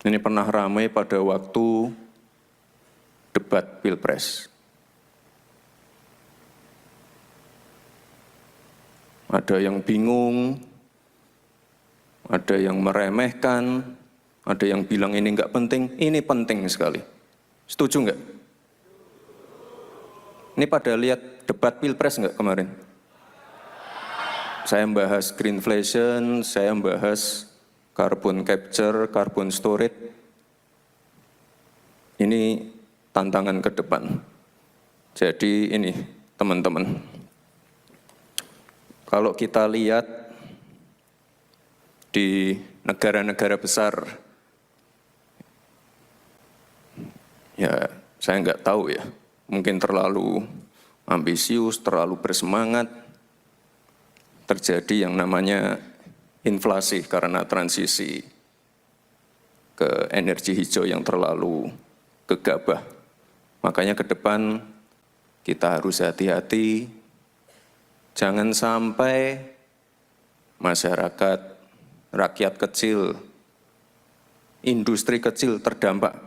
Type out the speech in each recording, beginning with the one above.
Ini pernah ramai pada waktu debat Pilpres. Ada yang bingung, ada yang meremehkan, ada yang bilang ini enggak penting, ini penting sekali. Setuju enggak? Ini pada lihat debat Pilpres enggak kemarin? Saya membahas greenflation, saya membahas carbon capture, carbon storage. Ini tantangan ke depan. Jadi ini teman-teman, kalau kita lihat di negara-negara besar, ya saya nggak tahu ya, mungkin terlalu ambisius, terlalu bersemangat, terjadi yang namanya inflasi karena transisi ke energi hijau yang terlalu gegabah. Makanya ke depan kita harus hati-hati, jangan sampai masyarakat, rakyat kecil, industri kecil terdampak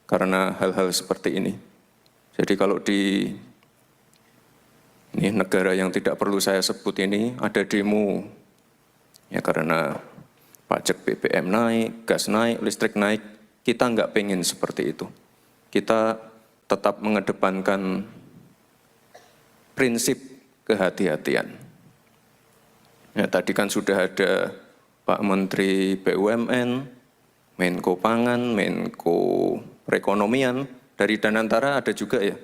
karena hal-hal seperti ini. Jadi kalau di ini negara yang tidak perlu saya sebut ini ada demo, ya karena pajak BBM naik, gas naik, listrik naik, kita nggak pengen seperti itu. Kita tetap mengedepankan prinsip kehati-hatian. Ya, tadi kan sudah ada Pak Menteri BUMN, Menko Pangan, Menko Perekonomian, dari Danantara ada juga ya,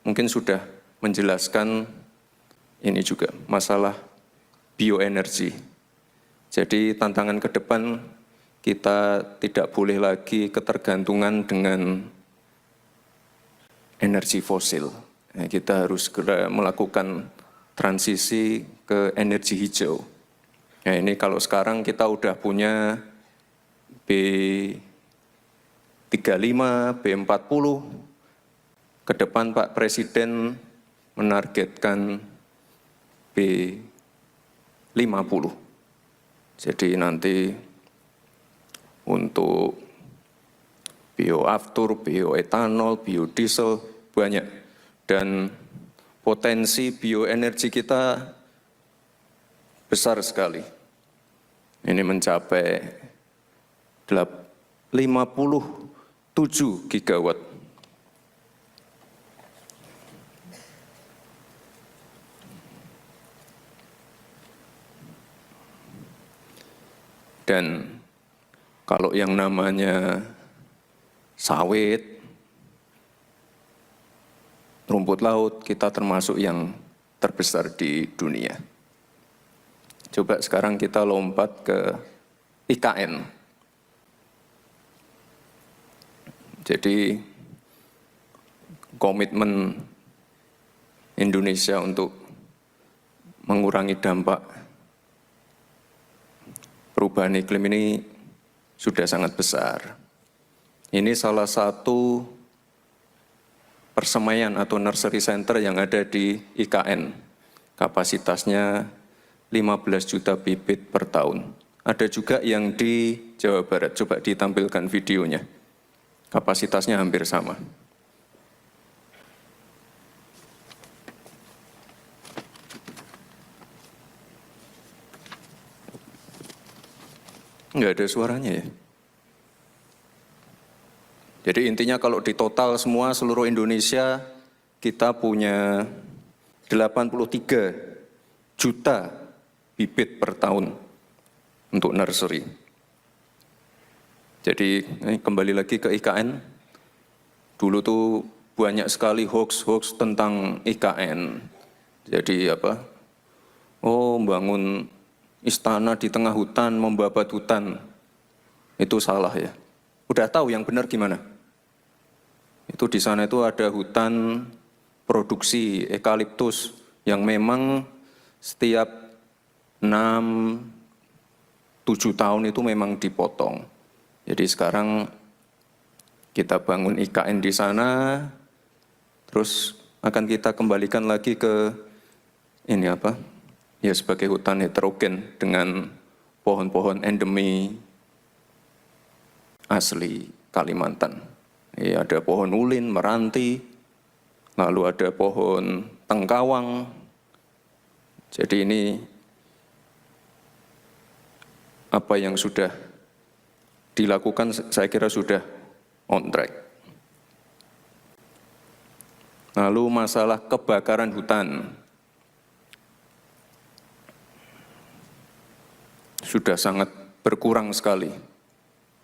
mungkin sudah menjelaskan ini juga masalah bioenergi. Jadi tantangan ke depan kita tidak boleh lagi ketergantungan dengan energi fosil. Kita harus segera melakukan transisi ke energi hijau. Nah, ini kalau sekarang kita udah punya B35, B40, ke depan Pak Presiden menargetkan B50. Jadi nanti untuk bioaftur, bioetanol, biodiesel banyak, dan potensi bioenergi kita besar sekali. Ini mencapai 57 gigawatt. Dan kalau yang namanya sawit, rumput laut, kita termasuk yang terbesar di dunia. Coba sekarang kita lompat ke IKN. Jadi komitmen Indonesia untuk mengurangi dampak perubahan iklim ini sudah sangat besar. Ini salah satu persemaian atau nursery center yang ada di IKN. Kapasitasnya 15 juta bibit per tahun. Ada juga yang di Jawa Barat, coba ditampilkan videonya. Kapasitasnya hampir sama. Enggak ada suaranya ya. Jadi intinya kalau di total semua seluruh Indonesia kita punya 83 juta bibit per tahun untuk nursery. Jadi kembali lagi ke IKN. Dulu tuh banyak sekali hoax-hoax tentang IKN. Jadi apa? Oh, bangun istana di tengah hutan, membabat hutan. Itu salah ya. Udah tahu yang benar gimana? Itu di sana itu ada hutan produksi eukaliptus yang memang setiap 6-7 tahun itu memang dipotong. Jadi sekarang kita bangun IKN di sana, terus akan kita kembalikan lagi ke ini apa? Ya sebagai hutan heterogen dengan pohon-pohon endemi asli Kalimantan. Ada pohon ulin, meranti, lalu ada pohon tengkawang. Jadi ini apa yang sudah dilakukan saya kira sudah on track. Lalu masalah kebakaran hutan. Sudah sangat berkurang sekali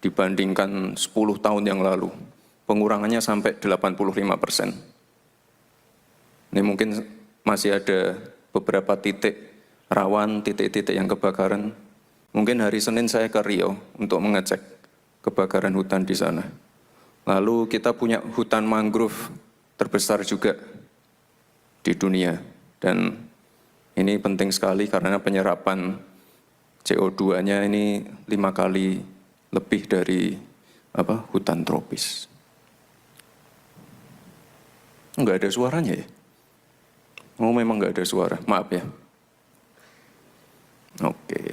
dibandingkan 10 tahun yang lalu. Pengurangannya sampai 85%. Ini mungkin masih ada beberapa titik rawan, titik-titik yang kebakaran. Mungkin hari Senin saya ke Riau untuk mengecek kebakaran hutan di sana. Lalu kita punya hutan mangrove terbesar juga di dunia. Dan ini penting sekali karena penyerapan CO2-nya ini 5 kali lebih dari hutan tropis. Enggak ada suaranya ya? Oh memang enggak ada suara, maaf ya. Oke.